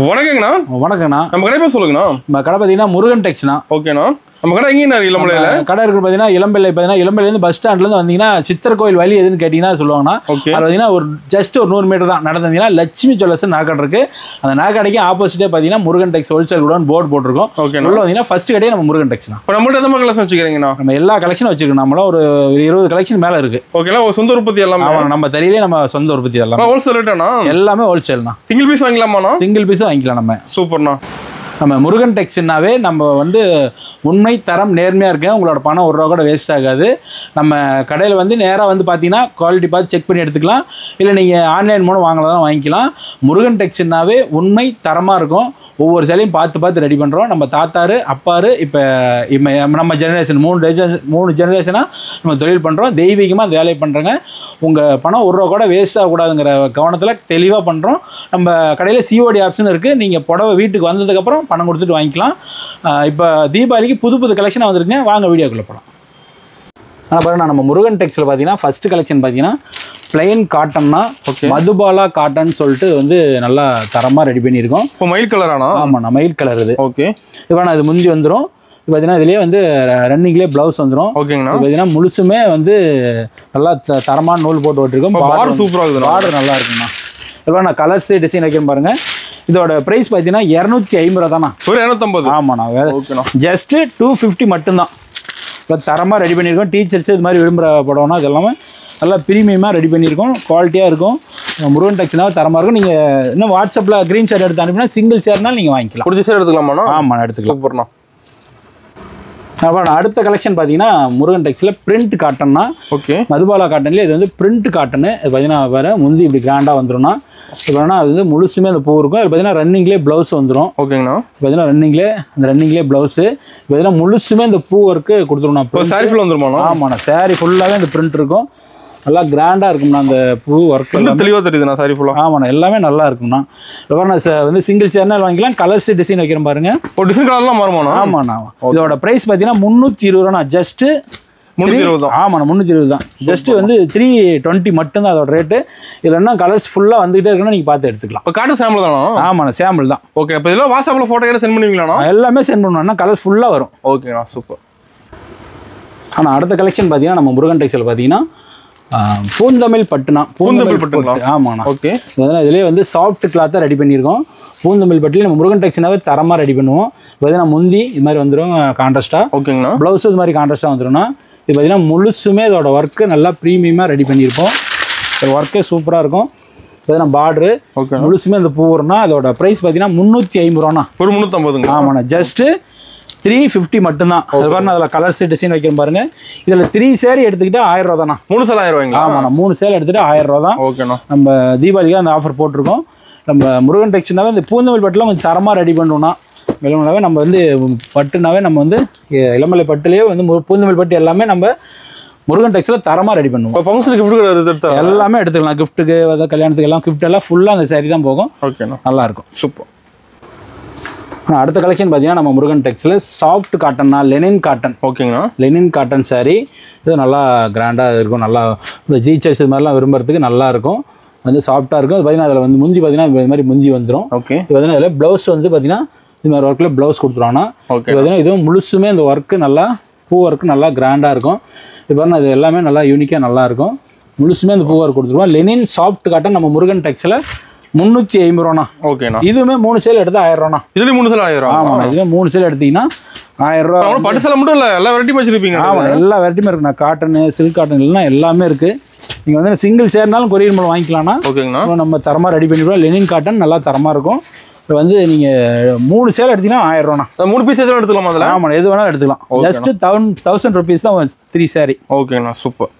வணக்கங்கண்ணா. வணக்கண்ணா. நம்ம கடை பேர் சொல்லுங்கண்ணா. நம்ம கடை பார்த்தீங்கன்னா முருகன் டெக்ஸ்ண்ணா. ஓகேண்ணா. நம்ம கடை எங்கேண்ணா இளம்பிள்ளையில கடை இருக்கு பார்த்தீங்கன்னா இளம்பிள்ளைலேருந்து பஸ் ஸ்டாண்ட்லேருந்து வந்தீங்கன்னா சித்திர கோயில் வழி எதுன்னு கேட்டிங்கன்னா சொல்லுவாங்கண்ணா. ஓகே. அது பார்த்தீங்கன்னா ஒரு ஜஸ்ட் ஒரு 100 மீட்டர் தான் நடந்தீங்கன்னா லட்சுமி ஜுவல்லர்ஸ் நாக்கடை இருக்கு. அந்த நாக்கடைக்கு ஆப்போசிட்டே பார்த்தீங்கன்னா முருகன் டெக்ஸ் ஹோல்சேல் கூட போர்டு போட்டிருக்கோம். ஓகே. உள்ள வந்தீங்கன்னா ஃபர்ஸ்ட் கடையே நம்ம முருகன் டெக்ஸ்ண்ணா. இப்போ நம்மள்ட்ட எந்த மாதிரி கலெக்ஷன் வச்சுக்கிறீங்கண்ணா? நம்ம எல்லா கலெக்ஷனும் வச்சிருக்கோம். நம்மள ஒரு 20 கலெக்ஷன் மேலே இருக்கு. ஓகேண்ணா. ஒரு சொந்த உற்பத்தி எல்லாமே நம்ம தெரியலே நம்ம சொந்த உற்பத்தி எல்லாம் ஹோல்சேல் ரேட்டாண்ணா? எல்லாமே ஹோல்சேல்ண்ணா. சிங்கிள் பீஸ் வாங்கலாமாண்ணா? சிங்கிள் பீஸும் வாங்கிக்கலாம் நம்ம. சூப்பர்ண்ணா. நம்ம முருகன் டெக்ஸ்னாவே நம்ம வந்து உண்மை தரம் நேர்மையாக இருக்கேன். உங்களோட பணம் ஒரு ரூபா கூட வேஸ்ட் ஆகாது. நம்ம கடையில் வந்து நேராக வந்து பார்த்தீங்கன்னா குவாலிட்டி பார்த்து செக் பண்ணி எடுத்துக்கலாம். இல்லை நீங்கள் ஆன்லைன் மூலம் வாங்கலாம் வாங்கிக்கலாம். முருகன் டெக்ஸ்னாவே உண்மை தரமாக இருக்கும். ஒவ்வொரு சேலையும் பார்த்து ரெடி பண்ணுறோம். நம்ம தாத்தாரு அப்பாரு இப்போ நம்ம ஜெனரேஷன் 3 ஜெனரேஷனாக நம்ம தொழில் பண்ணுறோம். தெய்வீகமாக அந்த வேலையை பண்ணுறோங்க. உங்கள் பணம் ஒரு ரூபா கூட வேஸ்ட் ஆகக்கூடாதுங்கிற கவனத்தில் தெளிவாக பண்ணுறோம். நம்ம கடையில் சிஓடி ஆப்ஷன் இருக்குது. நீங்கள் புடவை வீட்டுக்கு வந்ததுக்கப்புறம் பணம் கொடுத்துட்டு வாங்கிக்கலாம். இப்போ தீபாவளிக்கு புது கலெக்ஷனாக வந்திருக்குங்க. வாங்க வீடியோக்குள்ளே போகலாம். ஆனால் பாருங்க, நம்ம முருகன் டெக்ஸில் பார்த்தீங்கன்னா ஃபஸ்ட்டு கலெக்ஷன் பார்த்தீங்கன்னா பிளைன் காட்டன்னா மதுபாலா காட்டன் சொல்லிட்டு வந்து நல்லா தரமாக ரெடி பண்ணியிருக்கோம். இப்போ மயில் கலரானா? ஆமாண்ணா, மயில் கலர் இது. ஓகே. இப்போ நான் இது முந்தி வந்துடும். இப்போ பார்த்தீங்கன்னா இதுலேயே வந்து ரன்னிங்லேயே ப்ளவுஸ் வந்துடும். ஓகேங்கண்ணா. பார்த்தீங்கன்னா முழுசுமே வந்து நல்லா தரமான நூல் போட்டு விட்டுருக்கோம். பார்டர் சூப்பராக இருக்குது. பார்டர் நல்லா இருக்குண்ணா. இப்போ நான் கலர்ஸ் டிசைன் வைக்கிறேன் பாருங்கள். இதோட ப்ரைஸ் பார்த்தீங்கன்னா 250 தானா? ஒரு 250. ஆமாண்ணா. ஓகேண்ணா. ஜஸ்ட்டு 250 மட்டும்தான். இப்போ தரமாக ரெடி பண்ணியிருக்கோம். டீச்சர்ஸ் இது மாதிரி விரும்புகிற படம்னா இது எல்லாமே நல்லா ப்ரீமியமாக ரெடி பண்ணியிருக்கோம். குவாலிட்டியாக இருக்கும். முருகன் டெக்ஸ்னாவே தரமாக இருக்கும். நீங்கள் இன்னும் வாட்ஸ்அப்பில் க்ரீன் ஷேர் எடுத்து அனுப்பினா சிங்கிள் ஷேர்னால் நீங்கள் வாங்கிக்கலாம். பிடிச்ச ஷேர் எடுத்துக்கலாமாண்ணா? ஆமாண்ணா, எடுத்துக்கலாம். சூப்பர்ண்ணா. அப்புறம் அடுத்த கலெக்ஷன் பார்த்தீங்கன்னா முருகன் டெக்ஸில் பிரிண்ட் காட்டன்னா. ஓகே. மதுபாலா காட்டன்லேயே இது வந்து பிரிண்ட் காட்டனு. இது பார்த்தீங்கன்னா வேறு முந்தி இப்படி கிராண்டாக வந்துடும்னா. இப்போ அது வந்து முழுசுமே அந்த பூ இருக்கும். அது பார்த்தீங்கன்னா ரன்னிங்லேயே ப்ளவுஸ் வந்துடும். ஓகேங்கண்ணா. பார்த்தீங்கன்னா ரன்னிங்லேயே ப்ளவுஸு. பார்த்தீங்கன்னா முழுசுமே இந்த பூ ஒர்க்கு கொடுத்துருவோம். இப்போ சாரி ஃபுல்லாக வந்துருமாண்ணா? ஆமாண்ணா, சாரி ஃபுல்லாகவே இந்த பிரிண்ட் இருக்கும். நல்லா கிராண்டாக இருக்கும்ண்ணா அந்த பூ ஒர்க். தெளிவாக தெரியுதுண்ணா சாரி ஃபுல்லாக. ஆமாண்ணா, எல்லாமே நல்லா இருக்கும்ண்ணா. இப்போ நான் வந்து சிங்கிள் சேர்னால் வாங்கிக்கலாம். கலர்ஸ் டிசைன் வைக்கிறேன் பாருங்க. ஒரு டிசைன் கலர்லாம் மாறுமாண்ணா? ஆமாண்ணா. இதோட ப்ரைஸ் பார்த்தீங்கன்னா 320 ரூபாண்ணா. ஜஸ்ட்டு 320 தான். ஆமாண்ணா, 320 தான். ஜஸ்ட்டு வந்து 320 மட்டும்தான் அதோட ரேட்டு. இதில் என்ன கலர்ஸ் ஃபுல்லாக வந்துகிட்டே இருக்குன்னா நீங்கள் பார்த்து எடுத்துக்கலாம். இப்போ காட்டன் சாம்பிள் தானா? ஆமாண்ணா, சாம்பிள் தான். ஓகே. இப்போ இதெல்லாம் வாட்ஸ்அப்பில் ஃபோட்டோ கேட்டு சென்ட் பண்ணுவீங்களாண்ணா? எல்லாமே சென்ட் பண்ணுவோம்னா கலர்ஸ் ஃபுல்லாக வரும். ஓகேண்ணா, சூப்பர். ஆனால் அடுத்த கலெக்ஷன் பார்த்தீங்கன்னா நம்ம முருகன் டெக்ஸ்டைல் பார்த்தீங்கன்னா பூந்தமிழ் பட்டுனா. பூந்தமிழ் பட்டு. ஆமாண்ணா. ஓகே. இதுலேயே வந்து சாஃப்ட் கிளாத்தாக ரெடி பண்ணியிருக்கோம். பூந்தமிழ் பட்டில் நம்ம முருகன் டெக்ஸ்னாவே தரமாக ரெடி பண்ணுவோம். பார்த்தீங்கன்னா முந்தி இது மாதிரி வந்துடும் கான்ட்ராஸ்ட்டாக. ஓகேங்கண்ணா. ப்ளவுஸும் இது மாதிரி கான்ட்ராஸ்ட்டாக வந்துடும்னா. இது பார்த்தீங்கன்னா முழுசுமே இதோட ஒர்க்கு நல்லா ப்ரீமியமாக ரெடி பண்ணியிருப்போம். ஒர்க்கே சூப்பராக இருக்கும். பார்த்தீங்கன்னா பார்டரு முழுசுமே இந்த பூ வரும்னா அதோட ப்ரைஸ் பார்த்தீங்கன்னா 350 ரூபாண்ணா. ஒரு 350. ஆமாண்ணா. ஜஸ்ட்டு 350 மட்டும்தான். அது பாருங்க, அதில் கலர்ஸ் டிசைன் வைக்கிறேன் பாருங்க. இதில் 3 சேரீ எடுத்துக்கிட்டு 1000 ரூபா தானா? 3 சேலை 1000 ரூபாய்ங்களா? ஆமாண்ணா, 3 சேலை எடுத்துகிட்டு 1000 ரூபா தான். ஓகேண்ணா. நம்ம தீபாவளிக்கு அந்த ஆஃபர் போட்டிருக்கோம். நம்ம முருகன் டெக்ஸ்னாவே இந்த பூந்தமிழ் பட்டுலாம் கொஞ்சம் தரமாக ரெடி பண்ணுவோம்னா இளமலையாவே நம்ம வந்து பட்டுனாவே நம்ம வந்து இளமலை பட்டுலேயே வந்து பூந்தமிழ் பட்டு எல்லாமே நம்ம முருகன் டெக்ஸில் தரமாக ரெடி பண்ணுவோம். இப்போ ஃபங்க்ஷனுக்கு கிஃப்ட் எடுத்து எல்லாமே எடுத்துக்கலாம். கிஃப்ட்டுக்கு அதாவது கல்யாணத்துக்கு எல்லாம் கிஃப்ட் எல்லாம் ஃபுல்லாக அந்த சாரி தான் போகும். ஓகேண்ணா, நல்லாயிருக்கும். சூப்பர். அடுத்த கலெக்ஷன் பார்த்தீங்கன்னா நம்ம முருகன் டெக்ஸில் சாஃப்ட் காட்டன்னா லெனின் காட்டன். ஓகேங்கண்ணா. லெனின் காட்டன் சாரீ இது நல்லா கிராண்டாக இருக்கும். நல்லா டீச்சர்ஸ் இது மாதிரிலாம் விரும்புறதுக்கு நல்லாயிருக்கும். வந்து சாஃப்ட்டாக இருக்கும். அது பார்த்தீங்கன்னா அதில் வந்து முந்தி பார்த்தீங்கன்னா இது மாதிரி முந்தி வந்துடும். ஓகே. இது பார்த்தீங்கன்னா இதில் ப்ளவுஸ் வந்து பார்த்தீங்கன்னா இது மாதிரி ஒர்க்கில் ப்ளவுஸ் கொடுத்துருவாங்கன்னா. ஓகே. பார்த்தீங்கன்னா இதுவும் முழுசுமே இந்த ஒர்க்கு நல்லா பூ ஒர்க்கு நல்லா கிராண்டாக இருக்கும். இது பாருங்கள், இது எல்லாமே நல்லா யூனிக்காக நல்லாயிருக்கும். முழுசுமே அந்த பூ ஒர்க் கொடுத்துருவோம். லெனின் சாஃப்ட் காட்டன் நம்ம முருகன் டெக்ஸில் 350 ரூபாண்ணா. ஓகேண்ணா. இதுவுமே 3 சேல் எடுத்து 1000 ரூபாண்ணா. இதுலேயும் 3 சேலை 1000 ரூபா? ஆமாண்ணா, இதுவே 3 சேல் எடுத்தீங்கன்னா 1000 ரூபா. பட்டு சேலை மட்டும் இல்லை, எல்லா வெரைட்டியும் வச்சுருப்பீங்க? ஆமாம், எல்லா வெரைட்டியுமே இருக்குண்ணா. காட்டனு, சில்க் காட்டன் இல்லைனா எல்லாமே இருக்குது. நீங்கள் வந்து சிங்கிள் சேர்னாலும் கொரியர் மூலம் வாங்கிக்கலாம்னா. ஓகேங்கண்ணா. நம்ம தரமாக ரெடி பண்ணிடுவோம். லெனின் காட்டன் நல்லா தரமாக இருக்கும். இப்போ வந்து நீங்கள் 3 சேலை எடுத்தீங்கன்னா 1000 ரூபாண்ணா. 3 பீஸ் எதுவும் எடுத்துக்கலாமா அதில்? ஆமாம், எது வேணாலும் எடுத்துக்கலாம். ஜஸ்ட்டு 1000 ருபீஸ் தான் 3 சாரி. ஓகேண்ணா, சூப்பர்.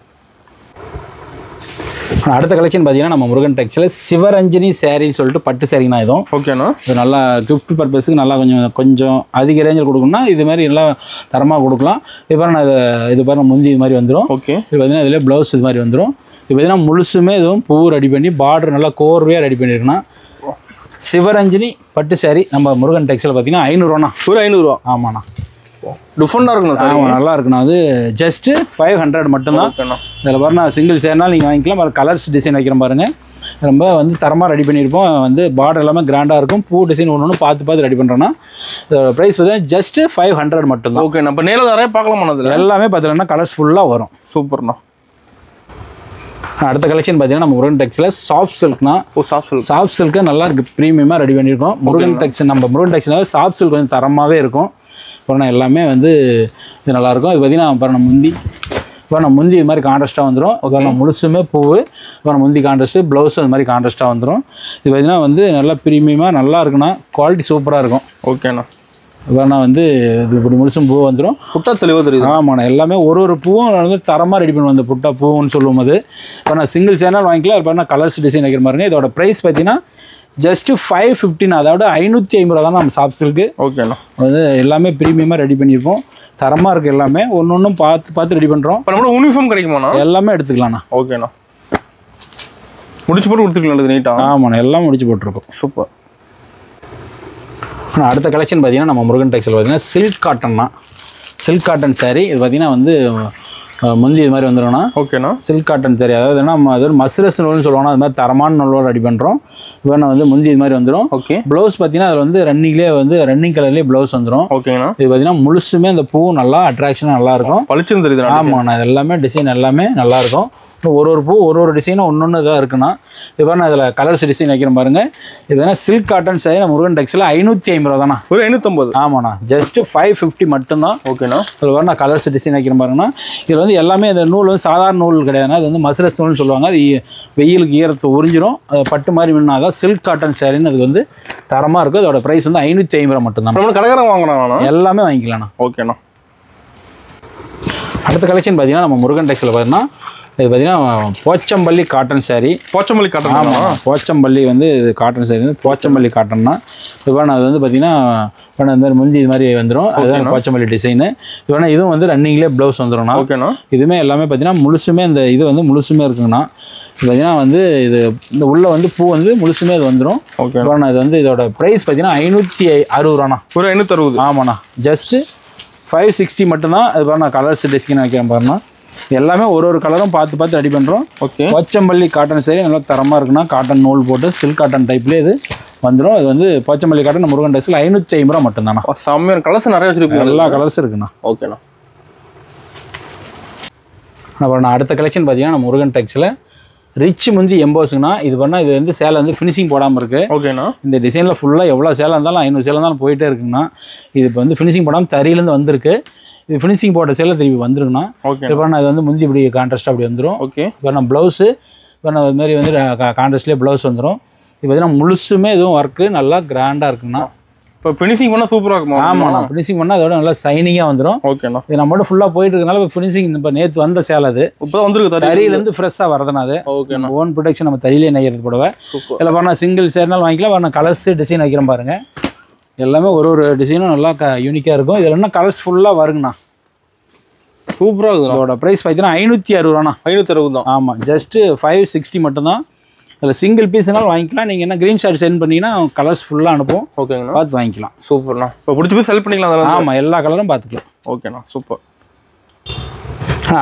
அடுத்த கலெக்ஷன் பார்த்தீங்கன்னா நம்ம முருகன் டெக்ஸில் சிவரஞ்சனி சாரின்னு சொல்லிட்டு பட்டு சாரிங்கண்ணா. இதுவும் ஓகேண்ணா. இது நல்லா கிஃப்ட் பர்பஸுக்கு நல்லா கொஞ்சம் அதிக ரேஞ்சில் கொடுக்கணும்னா இது மாதிரி நல்லா தரமாக கொடுக்கலாம். இது பாருங்க, இது பாருங்க முந்தி இது மாதிரி வந்துடும். ஓகே. இது பார்த்தீங்கன்னா இதில் ப்ளவுஸ் இது மாதிரி வந்துடும். இது பார்த்தீங்கன்னா முழுசுமே இதுவும் பூ ரெடி பண்ணி பார்டர் நல்லா கோர்வையாக ரெடி பண்ணியிருக்குண்ணா. சிவரஞ்சனி பட்டு சாரி நம்ம முருகன் டெக்ஸில் பார்த்தீங்கன்னா 500 ரூபாண்ணா. ஒரு 500 ரூபா? ஆமாண்ணா. டிஃபரெண்டாக இருக்கணும் சார். ஆமாம், நல்லா இருக்குண்ணா. அது ஜஸ்ட்டு 500 மட்டும்தான். இதில் பாருங்க, சிங்கிள் சேர்னாலும் நீங்கள் வாங்கிக்கலாம். கலர்ஸ் டிசைன் வைக்கிறேன் பாருங்கள். ரொம்ப வந்து தரமாக ரெடி பண்ணியிருப்போம். வந்து பார்டர் எல்லாமே கிராண்டாக இருக்கும். பூ டிசைன் ஒன்று பார்த்து ரெடி பண்ணுறோன்னா இதோட ப்ரைஸ் வந்து ஜஸ்ட் 500 மட்டும்தான். ஓகே, நம்ம நேரில் நிறைய பார்க்கலாம். அதில் எல்லாமே பார்த்தீங்கன்னா கலர்ஸ் ஃபுல்லாக வரும். சூப்பர்ண்ணா. அடுத்த கலெக்ஷன் பார்த்தீங்கன்னா நம்ம முருகன் டெக்ஸில் சாஃப்ட் சில்க்னா சாஃப்ட் சில்க்கு நல்லா இருக்குது, ப்ரீமியமாக ரெடி பண்ணியிருக்கோம். முருகன் டெக்ஸ் நம்ம முருகன் டெக்ஸ்னால சாஃப்ட் சில்க் கொஞ்சம் தரமாகவே இருக்கும். அப்புறம் எல்லாமே வந்து இது நல்லாயிருக்கும். இது பார்த்தீங்கன்னா அப்புறம் முந்தி இது மாதிரி கான்ட்ராஸ்ட்டாக வந்துடும். அப்புறம் முழுசுமே பூவு, அப்புறம் முந்தி கான்ட்ராஸ்ட்டு, ப்ளவுஸும் இது மாதிரி கான்ட்ராஸ்ட்டாக வந்துடும். இது பார்த்தீங்கன்னா வந்து நல்லா ப்ரீமியமாக நல்லா இருக்குன்னா குவாலிட்டி சூப்பராக இருக்கும். ஓகேண்ணா. வேணா வந்து இது இப்படி முழுசும் பூ வந்துடும். புட்டா தெளிவாக தெரியுது. ஆமாண்ணா, எல்லாமே ஒரு பூவும் வந்து தரமாக ரெடி பண்ணுவோம். அந்த புட்டா பூன்னு சொல்லும் போது இப்போ நான் சிங்கிள் சேனல் வாங்கிக்கலாம். இப்போ நான் கலர்ஸ் டிசைன் வைக்கிற மாதிரிங்க. இதோட ப்ரைஸ் பார்த்தீங்கன்னா ஜஸ்ட் 515. அதோட 550 தான் நம்ம சாஃப்ட் சில்க்கு. ஓகேண்ணா. வந்து எல்லாமே ப்ரீமியமாக ரெடி பண்ணியிருப்போம். தரமாக இருக்குது. எல்லாமே ஒன்றும் பார்த்து ரெடி பண்ணுறோம். இப்போ நம்மளோட யூனிஃபார்ம் கிடைக்குமாண்ணா? எல்லாமே எடுத்துக்கலாம்ண்ணா. ஓகேண்ணா. முடிச்சு போட்டு கொடுத்துக்கலாம் நீட்டாக. ஆமாண்ணா, எல்லாம் முடிச்சு போட்டிருக்கோம். சூப்பர். அடுத்த கலெக்ஷன் பார்த்தீங்கன்னா நம்ம முருகன் டெக்ஸ்டைல் பார்த்தீங்கன்னா சில்க் காட்டன்னா, சில்க் காட்டன் சாரீ. இது பார்த்தீங்கன்னா வந்து முந்தி இது மாதிரி வந்துடும்ண்ணா. ஓகேண்ணா. சில்க் காட்டன் சாரீ, அதாவது நம்ம அது மஸ்ரஸ் நூல்னு சொல்லுவாங்க. அது மாதிரி தரமான நூலோடு ரெடி பண்ணுறோம். வேணா வந்து முந்தி இது மாதிரி வந்துடும். ஓகே. ப்ளவுஸ் பார்த்தீங்கன்னா அதில் வந்து ரன்னிங் கலர்லேயே ப்ளவுஸ் வந்துடும். ஓகேண்ணா. இது பார்த்தீங்கன்னா முழுசுமே அந்த பூ நல்லா அட்ராக்ஷனாக நல்லாயிருக்கும். பளிச்சுன்னு தெரியுது. ஆமாண்ணா, இது எல்லாமே டிசைன் எல்லாமே நல்லாயிருக்கும். ஒரு பூ ஒரு டிசைனும் ஒன்று இதாக இருக்குன்னா இப்போ நான் இதில் கலர்ஸ் டிசைன் வைக்கிறேன் பாருங்கள். இதுனா சில்க் காட்டன் சாரி நம்ம முருகன் டெக்ஸில் 550 தானா? ஒரு 550. ஆமாண்ணா, ஜஸ்ட் 550 மட்டும்தான். ஓகேண்ணா. இதில் வேறு நான் கலர்ஸ் டிசைன் வைக்கிறேன் பாருங்கன்னா. இதில் வந்து எல்லாமே இந்த நூல் வந்து சாதாரண நூல் கிடையாதுன்னா, அது வந்து மஸ்ரஸ் நூல்னு சொல்லுவாங்க. அது வெயிலுக்கு ஈரத்தை உறிஞ்சிரும். அது பட்டு மாதிரி மின்னாதான் சில்க் காட்டன் சாரின்னு அதுக்கு வந்து தரமாக இருக்கும். அதோட ப்ரைஸ் வந்து 550 மட்டும்தான். நம்ம கடைக்காரங்க வாங்கலாம், எல்லாமே வாங்கிக்கலாம்ண்ணா. ஓகேண்ணா. அடுத்த கலெக்ஷன் பார்த்தீங்கன்னா நம்ம முருகன் டெக்ஸில் பார்த்தீங்கன்னா இது பார்த்தீங்கன்னா போச்சம்பள்ளி காட்டன் சாரீ. போச்சம்பள்ளி காட்டன். ஆமாம், போச்சம்பள்ளி வந்து இது காட்டன் சாரீ வந்து போச்சம்பள்ளி காட்டன்னா. இப்போ அது வந்து பார்த்தீங்கன்னா இந்த மாதிரி முந்தி இது மாதிரி வந்துடும். அதுதான் போச்சம்பள்ளி டிசைனு. இப்போ இதுவும் வந்து ரன்னிங்லேயே ப்ளவுஸ் வந்துடும்ண்ணா. ஓகேண்ணா. இதுவுமே எல்லாமே பார்த்தீங்கன்னா முழுசுமே இந்த இது வந்து முழுசுமே இருக்குங்கண்ணா. இது பார்த்தீங்கன்னா வந்து இது இந்த உள்ள வந்து பூ வந்து முழுசுமே இது வந்துடும். ஓகே. இது வந்து இதோட ப்ரைஸ் பார்த்தீங்கன்னா 560 ஒரு 560. ஆமாண்ணா, ஜஸ்ட்டு 560 மட்டும்தான். அது பாருங்க நான் கலர்ஸ் டிசைன் வைக்கிறேன் பாருண்ணா. எல்லாமே ஒரு கலரும் பார்த்து ரெடி பண்ணுறோம். ஓகே. போச்சம்பள்ளி காட்டன் சாரி நல்லா தரமாக இருக்குன்னா காட்டன் நூல் போட்டு சில்க் காட்டன் டைப்லேயே இது வந்துடும். இது வந்து போச்சம்பள்ளி காட்டன் முருகன் டெக்ஸில் 550 மட்டும்தாண்ணா. செம்மையான கலர்ஸ் நிறைய வச்சுருக்கோம். எல்லா கலர்ஸும் இருக்குண்ணா. ஓகேண்ணா. அப்புறம் நான் அடுத்த கலெக்ஷன் பார்த்தீங்கன்னா நம்ம முருகன் டெக்ஸில் ரிச் முந்தி எம்போஸுங்கண்ணா. இது பண்ணால் இது வந்து சேலை வந்து ஃபினிஷிங் போடாமல் இருக்குது. ஓகேண்ணா. இந்த டிசைனில் ஃபுல்லாக எவ்வளோ சேலை இருந்தாலும் 500 சேலை இருந்தாலும் போயிட்டே இருக்குங்கண்ணா. இது இப்போ வந்து ஃபினிஷிங் போடாமல் தறியிலேருந்து வந்திருக்கு. இது ஃபினிஷிங் போட்ட சேலை திருப்பி வந்துருக்குண்ணா. ஓகே. இப்போ நான் இது வந்து முந்தி இப்படி கான்ட்ராஸ்ட்டாக அப்படி வந்துடும். ஓகே. இப்போ நான் ப்ளவுஸு இப்போ நான் இது மாதிரி வந்து கான்ட்ராஸ்ட்லேயே ப்ளவுஸ் வந்துடும். இப்போ பார்த்தீங்கன்னா முழுசுமே எதுவும் ஒர்க்கு நல்லா கிராண்டாக இருக்குண்ணா. இப்போ ஃபினிஷிங் பண்ணால் சூப்பராக இருக்குமா? ஆமாண்ணா, ஃபினிஷிங் பண்ணால் அதோட நல்லா சைனிங்காக வந்துடும். ஓகேண்ணா. இது நம்மளோட ஃபுல்லாக போயிட்டு இருக்கனால இப்போ ஃபினிஷிங் இப்போ நேற்று வந்த சேலை அது இப்போ தான் வந்துருக்கு. தறியிலேருந்து ஃப்ரெஷ்ஷாக வரதுனா அது. ஓகேண்ணா. ஓன் ப்ரொடக்ஷன் நம்ம தறியிலே நெய்யறது போடவே. இல்லை பாருண்ணா சிங்கிள் சேர்னாலும் வாங்கிக்கலாம். பாருண்ணா கலர்ஸ் டிசைன் வைக்கிறேன் பாருங்கள். எல்லாமே ஒரு டிசைனும் நல்லா யூனிக்காக இருக்கும். இதில் என்ன கலர்ஸ் ஃபுல்லாக வருங்கண்ணா. சூப்பராக இருக்குது. இதோட ப்ரைஸ் பார்த்தீங்கன்னா 560 560 தான். ஆமாம், ஜஸ்ட்டு 560 மட்டும்தான். அதில் சிங்கிள் பீஸ்னாலும் வாங்கிக்கலாம். நீங்கள் என்ன க்ரீன் ஷார்ட் சென்ட் பண்ணிங்கன்னா கலர்ஸ் ஃபுல்லாக அனுப்புவோம். ஓகேங்கண்ணா. பார்த்து வாங்கிக்கலாம். சூப்பர்ண்ணா. இப்போ பிடிச்சி போய் செல் பண்ணிக்கலாம் அதெல்லாம். ஆமாம், எல்லா கலரும் பார்த்துக்கலாம். ஓகேண்ணா, சூப்பர்.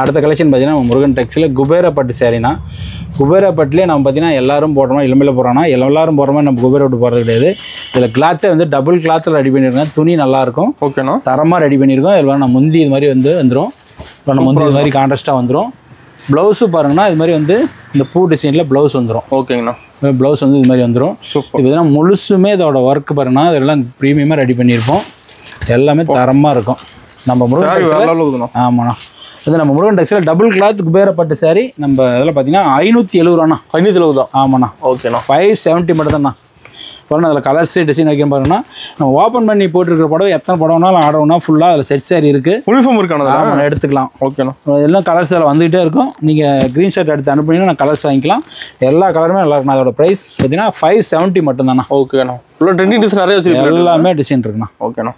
அடுத்த கலெக்ஷன் பார்த்தீங்கன்னா முருகன் டெக்ஸில் குபேரப்பட்டு சாரினா. குபேரப்பட்டுலேயே நம்ம பார்த்தீங்கன்னா எல்லாரும் போடுறோம், இளமையில் போடுறோன்னா எல்லாரும் போடுற மாதிரி நம்ம குபேரப்பட்டு போகிறது கிடையாது. இதில் கிளாத்தே வந்து டபுள் கிளாத்தில் ரெடி பண்ணியிருக்கோம். துணி நல்லாயிருக்கும். ஓகேண்ணா. தரமாக ரெடி பண்ணியிருக்கோம். இதில் நான் முந்தி இது மாதிரி வந்துடும். இப்போ நம்ம முந்தி இது மாதிரி கான்ட்ராஸ்ட்டாக வந்துடும். ப்ளவுஸு பாருங்கன்னா இது மாதிரி வந்து இந்த பூ டிசைனில் ப்ளவுஸ் வந்துடும். ஓகேங்கண்ணா. ப்ளவுஸ் வந்து இது மாதிரி வந்துடும். இதுதான் முழுசுமே இதோட ஒர்க் பாருங்கன்னா இதெல்லாம் ப்ரீமியமாக ரெடி பண்ணியிருப்போம். எல்லாமே தரமாக இருக்கும். நம்ம முருகன் டெக்ஸ்டைல். ஆமாண்ணா, இது நம்ம Murugan textile double cloth குபேரப்பட்டு sorry. நம்ம இதில் பார்த்தீங்கன்னா 570 570 தான். ஆமாண்ணா. ஓகேண்ணா. 570 மட்டும் தான்ண்ணா. பாருங்க அதில் கலர்ஸ் டிசைன் வைக்கிறேன் பாருங்கன்னா. நம்ம ஓப்பன் பண்ணி போட்டுருக்கிற புடவை எத்தனை புடவைனாலும் ஆடணும்னா ஃபுல்லாக அதில் செட் சாரி இருக்குது. யூனிஃபார்ம் இருக்கானதா? ஆமாம், எடுத்துக்கலாம். ஓகேண்ணா. எல்லாம் கலர்ஸ் அதில் வந்துகிட்டே இருக்கும். நீங்கள் க்ரீன் ஷர்ட் எடுத்து அனுப்புனீங்கன்னா நான் கலர்ஸ் வாங்கிக்கலாம். எல்லா கலருமே நல்லா இருக்கும். அதோட ப்ரைஸ் பார்த்தீங்கன்னா 570 மட்டும்தாண்ணா. ஓகேண்ணா. ஃபுல்லாக ட்ரெண்டிங் டிசைன் நிறைய வச்சுருக்கேன். எல்லாமே டிசைன் இருக்குண்ணா. ஓகேண்ணா.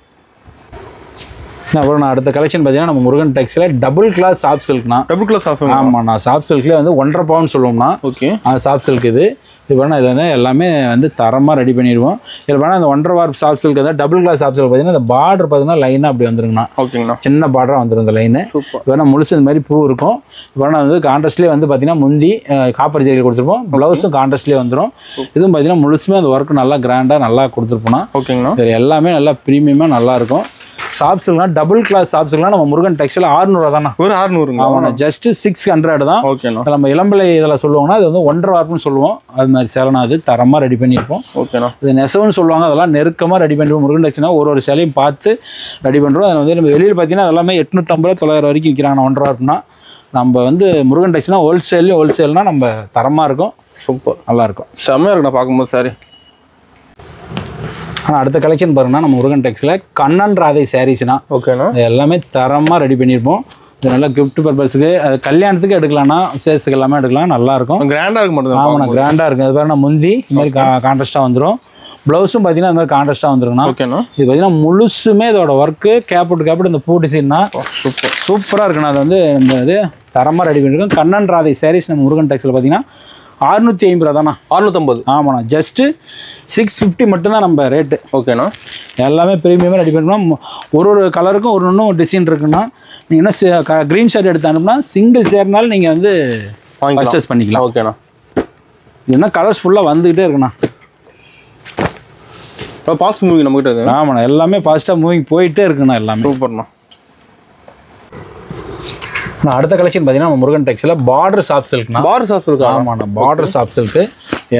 அப்புறம் நான் அடுத்த கலெக்ஷன் பார்த்தீங்கன்னா நம்ம Murugan textile double cloth soft சில்க்னா. Double cloth soft. ஆமாண்ணா, சாஃப்ட் சில்க்லேயே வந்து 1.5 பவுன் சொல்லுவோம்னா. ஓகே. அது சாஃப்ட் சில்க். இது இப்போ இது வந்து எல்லாமே வந்து தரமாக ரெடி பண்ணிடுவோம். இதில் வேணால் அந்த 1.5 வார்ப் சாஃப்ட் சில்க் வந்து டபுள் கிளாஸ் சாஃப்ட் சில்க் பார்த்தீங்கன்னா இந்த பார்டர் பார்த்தீங்கன்னா லைனாக அப்படி வந்துருங்கண்ணா. ஓகேங்கண்ணா. சின்ன பார்டராக வந்துடும் இந்த லைனு. வேணால் முழுசு இந்த மாதிரி பூ இருக்கும். இப்போ வந்து கான்ட்ராஸ்ட்லேயே வந்து பார்த்தீங்கன்னா முந்தி காப்பர் ஜெரியில் கொடுத்துருப்போம். ப்ளவுஸும் கான்ட்ராஸ்ட்லேயே வந்துடும். இதுவும் பார்த்தீங்கன்னா முழுசுமே அந்த ஒர்க் நல்லா கிராண்டாக நல்லா கொடுத்துருப்போம்னா. ஓகேங்கண்ணா. இது எல்லாமே நல்லா ப்ரீமியமாக நல்லாயிருக்கும். சாஃப்ட் சில்க்னா டபுள் கிளாஸ் சாஃப்ட் சில்க்னா நம்ம முருகன் டெக்ஸ்டைல் 600 தானே. ஒரு 600. ஆமாண்ணா. ஜஸ்ட் 600 தான். ஓகேண்ணா. நம்ம இளம்பிள்ளை இதில் சொல்லுவாங்கன்னா அது வந்து 1.5 வார்ப்புன்னு சொல்லுவோம். அது மாதிரி சேலைனா அது தரமாக ரெடி பண்ணியிருப்போம். ஓகேண்ணா. இது நெசவுன்னு சொல்லுவாங்க. அதெல்லாம் நெருக்கமாக ரெடி பண்ணிடுவோம். முருகன் டெக்ஸ்டைல்னா ஒரு சேலையும் பார்த்து ரெடி பண்ணுறோம். அதில் வந்து நம்ம வெளியில் பார்த்தீங்கன்னா எல்லாமே 850 900 வரைக்கும் விற்கிறாங்க 1.5 வார்ப்புனா. நம்ம வந்து முருகன் டெக்ஸ்டைல்னா ஹோல்சேல்னா நம்ம தரமாக இருக்கும். சூப்பர், நல்லாயிருக்கும். செம்மையாக இருக்குண்ணா பார்க்கும்போது சாரி. ஆனால் அடுத்த கலெக்ஷன் பாருங்கன்னா நம்ம முருகன் டெக்ஸ்டைல் கண்ணன் ராதை சாரீஸ்னா. ஓகேண்ணா. எல்லாமே தரமாக ரெடி பண்ணியிருப்போம். இது நல்லா கிஃப்ட் பர்பஸுக்கு, அது கல்யாணத்துக்கு எடுக்கலாம்னா விசேஷத்துக்கு எல்லாமே எடுக்கலாம். நல்லாயிருக்கும். கிராண்டாக இருக்க மாட்டேங்குது. ஆமாண்ணா, கிராண்டாக இருக்குது. அது பாருன்னா முந்தி இந்த மாதிரி கான்ட்ராஸ்ட்டாக வந்துடும். ப்ளவுஸும் பார்த்தீங்கன்னா அது மாதிரி கான்ட்ராஸ்ட்டாக வந்துருங்கண்ணா. ஓகேண்ணா. இது பார்த்தீங்கன்னா முழுசுமே இதோட ஒர்க்கு கேப்பிட்டு இந்த பூ டிசைன்னா சூப்பராக இருக்குண்ணா. அது வந்து நம்ம இது தரமாக ரெடி பண்ணியிருக்கோம். கண்ணன் ராதை சாரீஸ் நம்ம முருகன் டெக்ஸ்டைல் பார்த்தீங்கன்னா 650 தானா. 650. ஆமாண்ணா. ஜஸ்ட்டு 650 மட்டும்தான் நம்ம ரேட்டு. ஓகேண்ணா. எல்லாமே ப்ரீமியமாக ரெடி பண்ணணும். ஒரு கலருக்கும் ஒன்று டிசைன் இருக்குன்னா நீங்கள் என்ன க்ரீன் ஷர்ட் எடுத்து அனுப்புனா சிங்கிள் சேர்னாலும் நீங்கள் வந்து பர்ச்சேஸ் பண்ணிக்கலாம். ஓகேண்ணா. இல்லைன்னா கலர்ஸ் ஃபுல்லாக வந்துக்கிட்டே இருக்குண்ணா. ஃபாஸ்ட் மூவிங் நம்மகிட்ட. ஆமாண்ணா. எல்லாமே ஃபாஸ்ட்டாக மூவிங் போயிட்டே இருக்குண்ணா. எல்லாமே சூப்பர்ண்ணா. நான் அடுத்த கலெக்ஷன் பார்த்தீங்கன்னா நம்ம முருகன் டெக்ஸ்டைல் பார்டர் சாஃப்ட் சில்க்னா. Border soft silk. ஆமாண்ணா. பார்டர் சாஃப்ட் சில்க்கு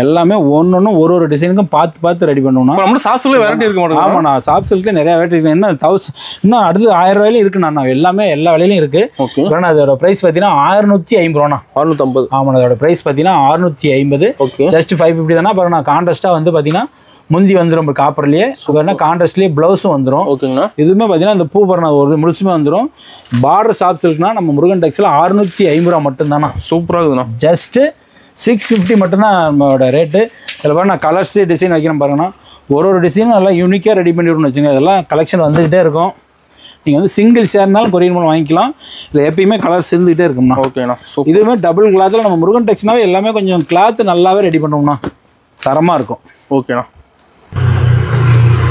எல்லாமே ஒன்று ஒரு டிசைனுக்கும் பார்த்து ரெடி பண்ணுவோம்னா. நம்மளும் சாஃப்ட் சில்க் வெரைட்டி இருக்க மாட்டோம். ஆமாண்ணா. சாஃப்ட் சில்க்கு நிறைய வெரைட்டி இருக்குது. என்ன 1000 இன்னும் அடுத்து 1000 ரூபாயிலும் இருக்குண்ணா. எல்லாமே எல்லா விலையிலும் இருக்குது. ஓகே. ஆனால் அதோட ப்ரைஸ் பார்த்தீங்கன்னா 650 ரூபாண்ணா. 650. ஆமாண்ணா. அதோட ப்ரைஸ் பார்த்தீங்கன்னா 650. ஓகே. ஜஸ்ட் 550 தானே. அப்புறம் நான் கான்ட்ராஸ்ட்டாக வந்து பார்த்தீங்கன்னா முந்தி வந்துடும் காப்பர்லேயே. வேணா கான்ட்ராஸ்ட்லேயே ப்ளவுஸும் வந்துடும். ஓகேங்கண்ணா. இதுவுமே பார்த்தீங்கன்னா இந்த பூ பரண ஒரு முழுசுமே வந்துடும். பார்டர் சாஃப்ட் சில்க்னா நம்ம முருகன் டெக்ஸ்டைல் 650 ரூபா மட்டும்தானா. சூப்பராக இருக்குதுண்ணா. ஜஸ்ட்டு 650 மட்டும்தான் நம்மளோட ரேட்டு. இதில் பாருங்க நான் கலர்ஸ் டிசைன் வைக்கிறேன் பாருங்கன்னா. ஒரு டிசைனும் நல்லா யூனிக்காக ரெடி பண்ணிவிடணும்னு வச்சுங்க. இதெல்லாம் கலெக்ஷன் வந்துக்கிட்டே இருக்கும். நீங்கள் வந்து சிங்கிள் ஷேர்னாலும் கொரியர் மூலம் வாங்கிக்கலாம். இல்லை எப்பயுமே கலர்ஸ் இருந்துகிட்டே இருக்கும்ண்ணா. ஓகேண்ணா. இதுவுமே டபுள் கிளாத்தில் நம்ம முருகன் டெக்ஸ்டைல்னாவே எல்லாமே கொஞ்சம் கிளாத் நல்லாவே ரெடி பண்ணுவோம்னா தரமாக இருக்கும். ஓகேண்ணா.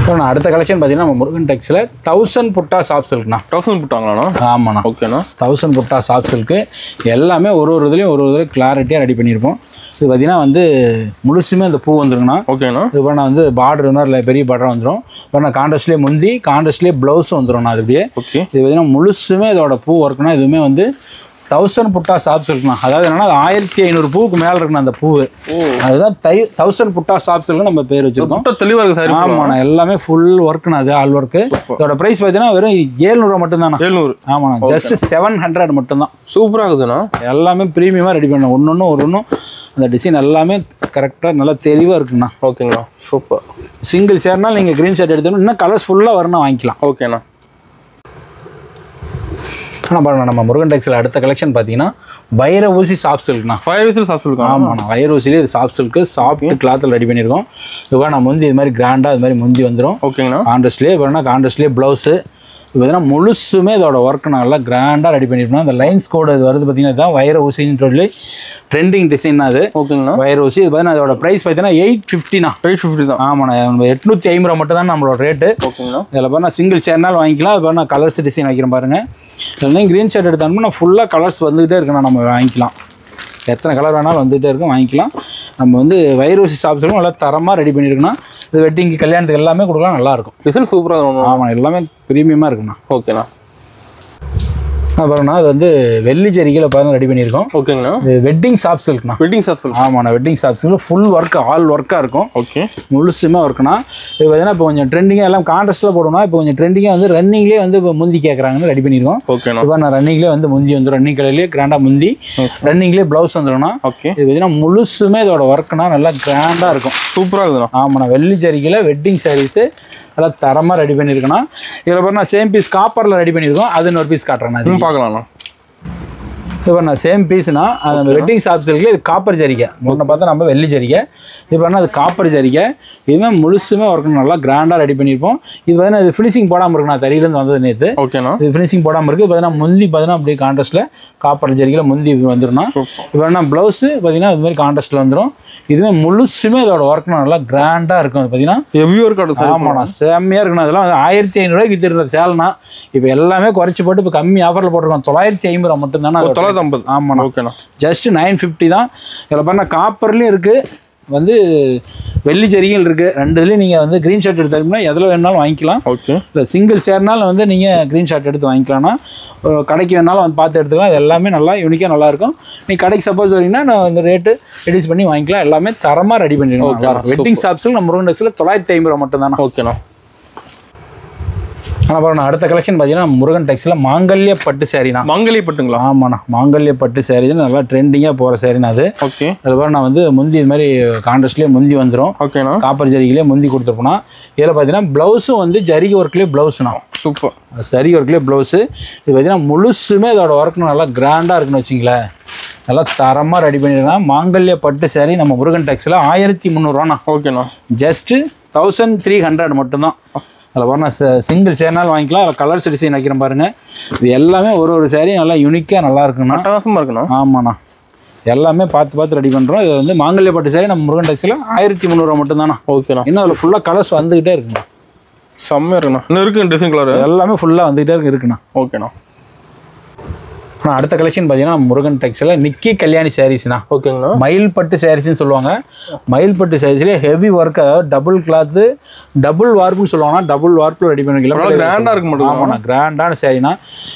இப்போ நான் அடுத்த கலெக்ஷன் பார்த்தீங்கன்னா நம்ம முருகன் டெக்ஸ்டைல் 1000 புட்டா சாஃப்ட் சில்க்னா. 1000 புட்டாங்களாண்ணா. ஆமாண்ணா. ஓகேண்ணா. 1000 புட்டா சாஃப்ட் சில்க்கு எல்லாமே ஒரு இதுலேயும் கிளாரிட்டியாக ரெடி பண்ணியிருப்போம். இது பார்த்தீங்கன்னா வந்து முழுசுமே அந்த பூ வந்துருங்கண்ணா. ஓகேண்ணா. இது பண்ணால் வந்து பார்டர் மாதிரி பெரிய பார்டராக வந்துடும். இப்போ நான் கான்ட்ராஸ்ட்லேயே முந்தி கான்ட்ராஸ்ட்லேயே ப்ளவுஸும் வந்துடும்ண்ணா. அது அப்படியே. ஓகே. இது பார்த்தீங்கன்னா முழுசுமே இதோட பூ ஒர்க்குனா இதுவுமே வந்து 1000 புட்டா சாஃப்ட் சில்க்னா. அதாவது என்னன்னா 1500 பூவுக்கு மேலே இருக்குண்ணா அந்த பூ. அதுதான் 1000 புட்டா சாஃப்ட் சில்க் நம்ம பேர் வச்சிருக்கோம். தெளிவாக இருக்குது சார். ஆமாண்ணா. எல்லாமே ஃபுல் ஒர்க்குண்ணா. அது ஆல் ஒர்க்கு. இதோட ப்ரைஸ் பார்த்தீங்கன்னா வெறும் 700 மட்டும்தாண்ணா. 700. ஆமாண்ணா. ஜஸ்ட் 700 மட்டும்தான். சூப்பராக இருக்குதுண்ணா. எல்லாமே ப்ரீமியமாக ரெடி பண்ணணும். ஒன்று அந்த டிசைன் எல்லாமே கரெக்டாக நல்லா தெளிவாக இருக்குண்ணா. ஓகேங்களா. சூப்பர். சிங்கிள் சேர்னால் நீங்கள் க்ரீன் ஷர்ட் எடுத்தோம்னா இன்னும் கலர்ஸ் ஃபுல்லாக வரணும் வாங்கிக்கலாம். ஓகேண்ணா. ஆனால் பாருங்க நம்ம முருகன் டெக்ஸ்டைல் அடுத்த கலெக்ஷன் பார்த்தீங்கன்னா வைர ஊசி சாஃப்ட் சில்க்னா. Soft silk. ஆமாண்ணா. வைர ஊசிலே இது சாஃப்ட் சில்க்கு சாஃப்ட் கிளாத்தில் ரெடி பண்ணியிருக்கோம். இப்போ நான் முந்தி இது மாதிரி கிராண்டாக இது மாதிரி முந்தி வந்துடும். ஓகேங்கண்ணா. கான்ட்ராஸ்ட்லேயே வேணா கான்ட்ராஸ்ட்லேயே ப்ளவுஸு. இது பார்த்தீங்கன்னா முழுசுமே இதோட ஒர்க் நல்லா கிராண்டாக ரெடி பண்ணியிருக்கோம். அந்த லைன்ஸ் கோடு இது வருது பார்த்தீங்கன்னா இதுதான் வைர ஊசின்னு சொல்லி ட்ரெண்டிங் டிசைன் அது. ஓகேங்கண்ணா. வைர ஊசி. இது பார்த்தீங்கன்னா அதோட ப்ரைஸ் பார்த்தீங்கன்னா 850ண்ணா. 850 தான். ஆமாண்ணா. 850 மட்டும் தான் நம்மளோட ரேட்டு. ஓகேங்கண்ணா. இதில் பாருங்க சிங்கிள் சேர்னால் வாங்கிக்கலாம். அது பாருங்க கலர்ஸ் டிசைன் வைக்கிறேன் பாருங்கள். இல்லைன்னா க்ரீன் ஷர்ட் எடுத்தாலும் நான் ஃபுல்லாக கலர்ஸ் வந்துகிட்டே இருக்குண்ணா. நம்ம வாங்கிக்கலாம். எத்தனை கலர் வேணாலும் வந்துகிட்டே இருக்கும் வாங்கிக்கலாம். நம்ம வந்து வைரோசி சாப்ஸும் நல்லா தரமாக ரெடி பண்ணியிருக்கோன்னா இது வெட்டிங்கு கல்யாணத்துக்கு எல்லாமே கொடுக்கலாம். நல்லாயிருக்கும். டிசைன் சூப்பராக இருக்கும். ஆமாம். எல்லாமே ப்ரீமியமாக இருக்குண்ணா. ஓகேண்ணா. பாருங்கண்ணா அது வந்து வெள்ளி ஜரிகையில் பாருங்க ரெடி பண்ணியிருக்கோம். ஓகேங்கண்ணா. இது வெட்டிங் சாஃப்ட் சில்க்ண்ணா. Wedding soft silk. ஆமாண்ணா. Wedding soft silk full work all ஒர்க்காக இருக்கும். ஓகே. முழுசுமே ஒர்க்குண்ணா. இது பார்த்தீங்கன்னா இப்போ கொஞ்சம் ட்ரெண்டிங்காக எல்லாம் கான்ட்ராஸ்ட்டில் போடணும். இப்போ கொஞ்சம் ட்ரெண்டிங்காக வந்து ரன்னிங்லேயே வந்து இப்போ முந்தி கேட்குறாங்கன்னு ரெடி பண்ணியிருக்கோம். ஓகேண்ணா. இப்போ நான் ரன்னிங்லேயே வந்து முந்தி வந்து ரன்னிங் கலர்லேயே கிராண்டாக முந்தி ரன்னிங்லேயே ப்ளவுஸ் வந்துடும்ண்ணா. ஓகே. இது பார்த்தீங்கன்னா முழுசுமே இதோட ஒர்க்குனா நல்லா கிராண்டாக இருக்கும். சூப்பராக இருக்குதுண்ணா. ஆமாண்ணா. வெள்ளி ஜரிகையில் வெட்டிங் சாரீஸு நல்லா தரமாக ரெடி பண்ணியிருக்கேண்ணா. இதில் பாருங்க சேம் பீஸ் காப்பரில் ரெடி பண்ணியிருக்கோம். அது இன்னொரு பீஸ் காட்டுறேண்ணா. அது பார்க்கலாம்ண்ணா. இப்போ நான் சேம் பீஸ்னா அந்த வெட்டிங் ஷாப் சில்கில் இது காப்பர் ஜரிகை. முன்ன பார்த்தா நம்ம வெள்ளி ஜரிகை. இது பார்த்தா அது காப்பர் ஜரிகை. இதுவுமே முழுசுமே ஒர்க் நல்லா கிராண்டாக ரெடி பண்ணியிருப்போம். இது பார்த்தீங்கன்னா இது ஃபினிஷிங் போடாமல் இருக்கு. நான் தறியிலேருந்து வந்தது நேற்று. ஓகேண்ணா. இது ஃபினிஷிங் போடாமல் இருக்குது. பார்த்தீங்கன்னா முந்தி பார்த்தீங்கன்னா அப்படியே கான்ட்ராஸ்ட்டில் காப்பர் ஜரிகையில் முந்தி வந்துடும். இப்போ என்ன ப்ளவுஸு பார்த்தீங்கன்னா இது மாதிரி கான்ட்ராஸ்ட்டில் வந்துடும். இதுவே முழுசுமே அதோட ஒர்க் நல்லா கிராண்டாக இருக்கும். அது பார்த்தீங்கன்னா ஹெவி ஒர்க் ஆகும். ஆமாண்ணா, செம்மையாக இருக்குண்ணா. அதெல்லாம் 1500 வித்துருந்த சேல்னா இப்போ எல்லாமே குறைச்சி போட்டு இப்போ கம்மி ஆஃபரில் போட்டிருக்கோம். 950 மட்டும்தானே. 950. ஆமாண்ணா. ஓகேண்ணா. ஜஸ்ட் 950 தான். இதில் பாருங்க காப்பர்லேயும் இருக்குது, வந்து வெள்ளி ஜரிகைகள் இருக்குது. ரெண்டுலேயும் நீங்கள் வந்து க்ரீன் ஷர்ட் எடுத்தீங்கன்னா எதில் வேணாலும் வாங்கிக்கலாம். ஓகே. இல்லை சிங்கிள் சேர்னாலும் வந்து நீங்கள் க்ரீன் ஷர்ட் எடுத்து வாங்கிக்கலாம்னா கடைக்கு வேணாலும் வந்து பார்த்து எடுத்துக்கலாம். இது எல்லாமே நல்லா யூனிக்காக நல்லாயிருக்கும். நீங்கள் கடைக்கு சப்போஸ் வரீங்கன்னா நான் இந்த ரேட்டு ரெடியூஸ் பண்ணி வாங்கிக்கலாம். எல்லாமே தரமாக ரெடி பண்ணிடுவோம். வெட்டிங் ஷாப்ஸில் நம்ம முருகன் டெக்ஸில் 950 மட்டும்தானே. ஓகேண்ணா. ஆனால் பாருங்க அடுத்த கலெக்ஷன் பார்த்தீங்கன்னா முருகன் டெக்ஸில் மாங்கல்ய பட்டு சாரிண்ணா. மாங்கல்ய பட்டுங்களா? ஆமாண்ணா, மாங்கல்ய பட்டு சாரி தான் நல்லா ட்ரெண்டிங்காக போகிற சாரிண்ணா அது. ஓகே. அது பாரு நான் வந்து முந்தி இது மாதிரி கான்ட்ராஸ்ட்லேயே முந்தி வந்துடும். ஓகேண்ணா. காப்பர் ஜரிகிலே முந்தி கொடுத்துருப்போம்னா இதில் பார்த்தீங்கன்னா ப்ளவுஸும் வந்து ஜரிகை ஒர்க்லேயே ப்ளவுஸ்ண்ணா. சூப்பர். சரி ஒர்க்லேயே ப்ளவுஸு. இது பார்த்தீங்கன்னா முழுசுமே அதோட ஒர்க் நல்லா கிராண்டாக இருக்குன்னு வச்சிங்களேன். நல்லா தரமாக ரெடி பண்ணியிருக்காங்க. மாங்கல்ய பட்டு சாரி நம்ம முருகன் டெக்ஸில் 1300 ஓகேண்ணா. ஜஸ்ட்டு 1300 மட்டும்தான். அதில் பாருங்க சிங்கிள் சேர்னாலும் வாங்கிக்கலாம். அதில் கலர்ஸ் டிசைன் வைக்கிறேன் பாருங்கள். இது எல்லாமே ஒரு சாரி நல்லா யூனிக்காக நல்லா இருக்குண்ணா. அட்டகாசமாக இருக்குண்ணா. ஆமாண்ணா, எல்லாமே பார்த்து ரெடி பண்ணுறோம். இது வந்து மாங்கல்ய பட்டு சாரி நம்ம முருகன் டெக்ஸில் 1300 மட்டும்தாண்ணா. ஓகேண்ணா. இன்னும் அதில் ஃபுல்லாக கலர்ஸ் வந்துக்கிட்டே இருக்குண்ணா. செம்மையாக இருக்குண்ணா. இன்னும் இருக்குங்க டிசைன் கலர் எல்லாமே ஃபுல்லாக வந்துக்கிட்டே இருக்குண்ணா. ஓகேண்ணா. ஆனால் அடுத்த கலெக்ஷன் பார்த்தீங்கன்னா முருகன் டெக்ஸில் நிக்கி கல்யாணி சாரீஸ்ண்ணா. ஓகேங்கண்ணா. மயில் பட்டு சாரீஸ்ன்னு சொல்லுவாங்க. மயில் பட்டு சாரீஸ்லேயே ஹெவி ஒர்க், அதாவது டபுள் கிளாத்து டபுள் வார்ப்புன்னு சொல்லுவாங்கன்னா டபுள் வார்ப்பில் ரெடி பண்ணிக்கலாம். கிராண்டாக இருக்க மாட்டோம். ஆமாண்ணா, கிராண்டான சாரீனா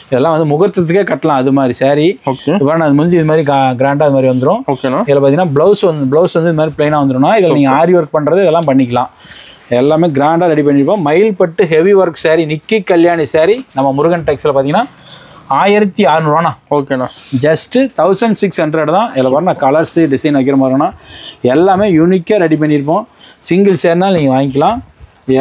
இதெல்லாம் வந்து முகூர்த்தத்துக்கே கட்டலாம். அது மாதிரி சாரீ ஓகே. இப்போ அது முடிஞ்சு இது மாதிரி கிராண்டாக அது மாதிரி வந்துடும். ஓகேண்ணா. இதில் பார்த்தீங்கன்னா ப்ளவுஸ் வந்து இது மாதிரி பிளைனாக வந்துடும்னா இதில் நீங்கள் ஆரி ஒர்க் பண்ணுறது இதெல்லாம் பண்ணிக்கலாம். எல்லாமே கிராண்டாக ரெடி பண்ணியிருப்போம். மயில் பட்டு ஹெவி ஒர்க் சாரீ நிக்கி கல்யாணி சாரீ நம்ம முருகன் டெக்ஸில் பார்த்தீங்கன்னா 1600 ஓகேண்ணா. ஜஸ்ட்டு 1600 தான். இதில் பாருங்க கலர்ஸு டிசைன் வைக்கிற மாதிரினா எல்லாமே யூனிக்காக ரெடி பண்ணியிருப்போம். சிங்கிள் சேர்னால் நீங்கள் வாங்கிக்கலாம்.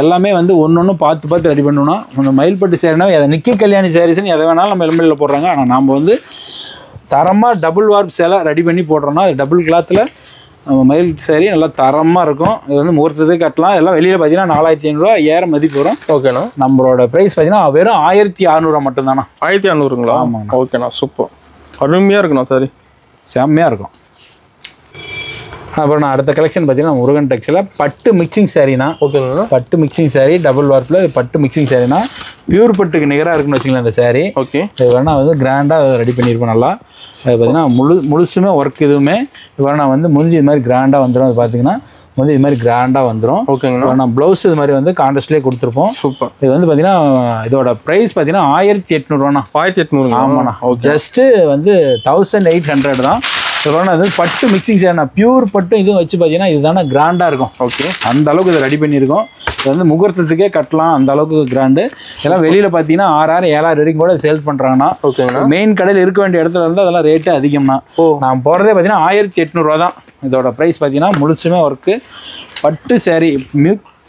எல்லாமே வந்து ஒன்று பார்த்து ரெடி பண்ணணும்னா அந்த மயில் பட்டு சேரீனா அதை நிக்கி கல்யாணி சாரீஸ்ன்னு எதை வேணாலும் நம்ம எலும்பில் போடுறாங்க. ஆனால் நாம் வந்து தரமாக டபுள் வார்ப் சேலை ரெடி பண்ணி போடுறோன்னா அது டபுள் கிளாத்தில் நம்ம மயில் சாரி நல்லா தரமாக இருக்கும். இது வந்து முகூர்த்தத்துக்கு கட்டலாம். எல்லாம் வெளியில் பார்த்தீங்கன்னா 4500 5000 மதிப்பு வரும். ஓகேண்ணா. நம்மளோட ப்ரைஸ் பார்த்தீங்கன்னா வெறும் 1600 மட்டும்தாண்ணா. 1600ங்களா? ஆமாண்ணா. ஓகேண்ணா. சூப்பர், அருமையாக இருக்குண்ணா சாரி, செம்மையாக இருக்கும். அப்புறம் நான் அடுத்த கலெக்ஷன் பார்த்தீங்கன்னா முருகன் டெக்ஸில் பட்டு மிக்சிங் சாரீனா. ஓகேங்கண்ணா. பட்டு மிக்சிங் சாரீ டபுள் வார்ப்பில் பட்டு மிக்சிங் சாரீனா பியூர் பட்டுக்கு நிகராக இருக்குன்னு வச்சுக்கலாம் இந்த சாரீ. ஓகே. இது வேணால் வந்து கிராண்டாக ரெடி பண்ணியிருப்போம் நல்லா. அது பார்த்தீங்கன்னா முழுசுமே ஒர்க் இதுவுமே வேணால் வந்து முந்தி இது மாதிரி கிராண்டாக வந்துடும். அது பார்த்தீங்கன்னா வந்து இது மாதிரி கிராண்டாக வந்துடும். ஓகேங்கண்ணா. நான் ப்ளவுஸ் இது மாதிரி வந்து கான்ட்ராஸ்ட்லேயே கொடுத்துருப்போம். சூப்பர். இது வந்து பார்த்தீங்கன்னா இதோட ப்ரைஸ் பார்த்தீங்கன்னா 1800. 1800. ஆமாண்ணா. ஜஸ்ட்டு வந்து 1800 தான். இது வந்து பட்டு மிக்சிங் சார் பியூர் பட்டு இதுவும் வச்சு பார்த்தீங்கன்னா இதுதானே கிராண்டாக இருக்கும். ஓகே. அந்த அளவுக்கு இதை ரெடி பண்ணியிருக்கோம். இது வந்து முகூர்த்தத்துக்கே கட்டலாம், அந்த அளவுக்கு கிராண்டு. எல்லாம் வெளியில் பார்த்தீங்கன்னா 6000 7000 வரைக்கும் கூட சேல்ஸ் பண்ணுறாங்கன்னா. ஓகேங்கண்ணா. மெயின் கடையில் இருக்க வேண்டிய இடத்துல இருந்து அதெல்லாம் ரேட்டு அதிகம்னா. நான் போகிறதே பார்த்தீங்கன்னா 1800 தான். இதோட ப்ரைஸ் பார்த்தீங்கன்னா முழுசுமே ஒர்க்கு பட்டு சாரி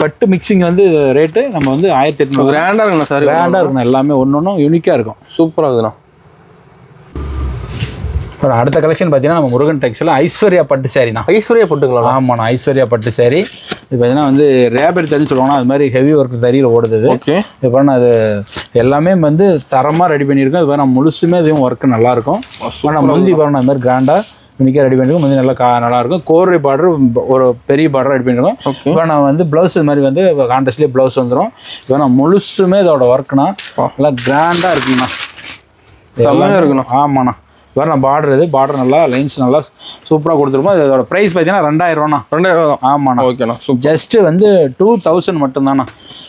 பட்டு மிக்சிங் வந்து ரேட்டு நம்ம வந்து 1800. கிராண்டாக இருக்குண்ணா சார், கிராண்டாக இருக்கணும். எல்லாமே ஒன்றும் யூனிக்காக இருக்கும். சூப்பராக இருக்குண்ணா. அப்புறம் அடுத்த கலெக்ஷன் பார்த்தீங்கன்னா நம்ம முருகன் டெக்ஸில் ஐஸ்வர்யா பட்டு சாரிண்ணா. ஐஸ்வர்யா பட்டுங்களா? ஆமாண்ணா, ஐஸ்வர்யா பட்டு சாரி. இது பார்த்தீங்கன்னா வந்து ரேபர் தறின்னு சொல்லுவாங்கன்னா அது மாதிரி ஹெவி ஒர்க் தறியில் ஓடுது. ஓகே. இப்போ நான் அது எல்லாமே வந்து தரமாக ரெடி பண்ணியிருக்கோம். இது நான் முழுசுமே இதுவும் ஒர்க்கு நல்லாயிருக்கும். ஆனால் முந்தி பாருங்க அது மாதிரி கிராண்டாக யூனிக்காக ரெடி பண்ணியிருக்கோம். முந்தி நல்லா நல்லாயிருக்கும். கோர்வை பார்டர் ஒரு பெரிய பார்டர் ரெடி பண்ணியிருக்கோம். இப்போ நான் வந்து ப்ளவுஸ் இது மாதிரி வந்து கான்ட்ராஸ்ட்லேயே ப்ளவுஸ் வந்துடும். இப்போ நான் முழுசுமே இதோட ஒர்க்குண்ணா நல்லா கிராண்டாக இருக்குங்கண்ணா. செம்மையாக இருக்குண்ணா. ஆமாண்ணா. வேறு நான் பார்டர் நல்லா லைன்ஸ் நல்லா சூப்பராக கொடுத்துருப்போம். இதோட ப்ரைஸ் பார்த்தீங்கன்னா 2000. 2000 தான். ஆமாண்ணா. ஓகேண்ணா. ஜஸ்ட்டு வந்து 2000 மட்டும்தாண்ணா.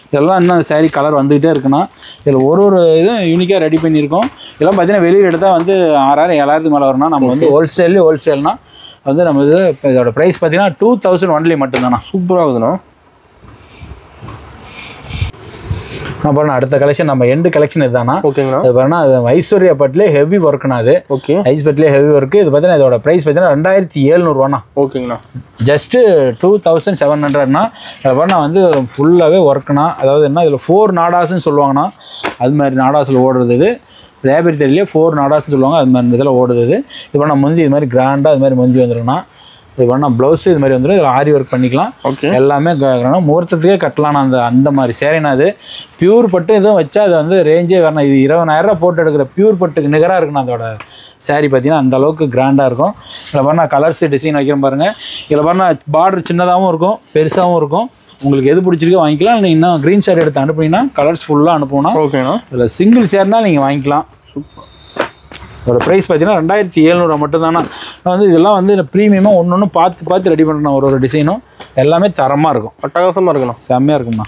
இதெல்லாம் இன்னும் அந்த சாரீ கலர் வந்துக்கிட்டே இருக்குண்ணா. இதில் ஒரு இதுவும் யூனிக்காக ரெடி பண்ணியிருக்கோம். இதெல்லாம் பார்த்தீங்கன்னா வெளியில் எடுத்தால் வந்து 6000 7000 மேலே வரும்னா நம்ம வந்து ஹோல்சேல்னா வந்து நம்ம இது இதோட ப்ரைஸ் பார்த்தீங்கன்னா 2000 ஒன்லி மட்டும்தாண்ணா. சூப்பராக இருக்குதுண்ணா. அப்புறம் அடுத்த கலெக்ஷன் நம்ம எண்டு கலெக்ஷன் இதுதானா. ஓகேங்கண்ணா. அது பாருன்னா அது ஐஸ்வர்யா பட்டிலே ஹெவி ஒர்க்குண்ணா. அது ஓகே. ஐஸ் பட்டிலே ஹெவி ஒர்க்கு. இது பார்த்தீங்கன்னா இதோட ப்ரைஸ் பார்த்தீங்கன்னா 2700. ஓகேங்கண்ணா. ஜஸ்ட்டு 2700னா. அது பாருன்னா வந்து ஃபுல்லாகவே ஒர்க்குண்ணா. அதாவது என்ன இதில் 4 நாடாஸ்ன்னு சொல்லுவாங்கண்ணா. அது மாதிரி நாடாஸில் ஓடுறது. இது ரேபிட் தெரியல 4 நாடாஸ்ன்னு சொல்லுவாங்க, அது மாதிரி இதில் ஓடுது. இது பண்ணால் முந்தி இது மாதிரி கிராண்டாக இது மாதிரி முந்தி வந்துருக்குண்ணா. இது பண்ணால் ப்ளவுஸு இது மாதிரி வந்துடும். இதில் ஆரி ஒர்க் பண்ணிக்கலாம். ஓகே, எல்லாமே முகூர்த்தத்துக்கே கட்டலாம். அந்த மாதிரி சேரீனா அது பியூர் பட்டு எதுவும் வச்சா அது வந்து ரேஞ்சே வரணும். இது 20,000 போட்டு எடுக்கிற பியூர் பட்டுக்கு நிகராக இருக்குண்ணா அதோட சாரீ. பார்த்தீங்கன்னா அந்த அளவுக்கு கிராண்டாக இருக்கும். இதில் பாருங்கள் கலர்ஸ் டிசைன் வைக்கிறேன் பாருங்கள். இதில் பாருங்கள் பார்டர் சின்னதாகவும் இருக்கும், பெருசாகவும் இருக்கும். உங்களுக்கு எது பிடிச்சிருக்கோ வாங்கிக்கலாம். நீங்கள் இன்னும் க்ரீன் ஷேர் எடுத்து அனுப்புனீங்கன்னா கலர்ஸ் ஃபுல்லாக அனுப்புனா ஓகேண்ணா. இதில் சிங்கிள் ஷேர்னால் நீங்கள் வாங்கிக்கலாம். சூப்பர். இதோட ப்ரைஸ் பார்த்தீங்கன்னா 2700 மட்டும்தானா. வந்து இதெல்லாம் வந்து ப்ரீமியமாக ஒன்று பார்த்து ரெடி பண்ணுறேன். ஒரு டிசைனும் எல்லாமே தரமாக இருக்கும், அட்டகாசமாக இருக்குண்ணா, செம்மையாக இருக்கும்ண்ணா.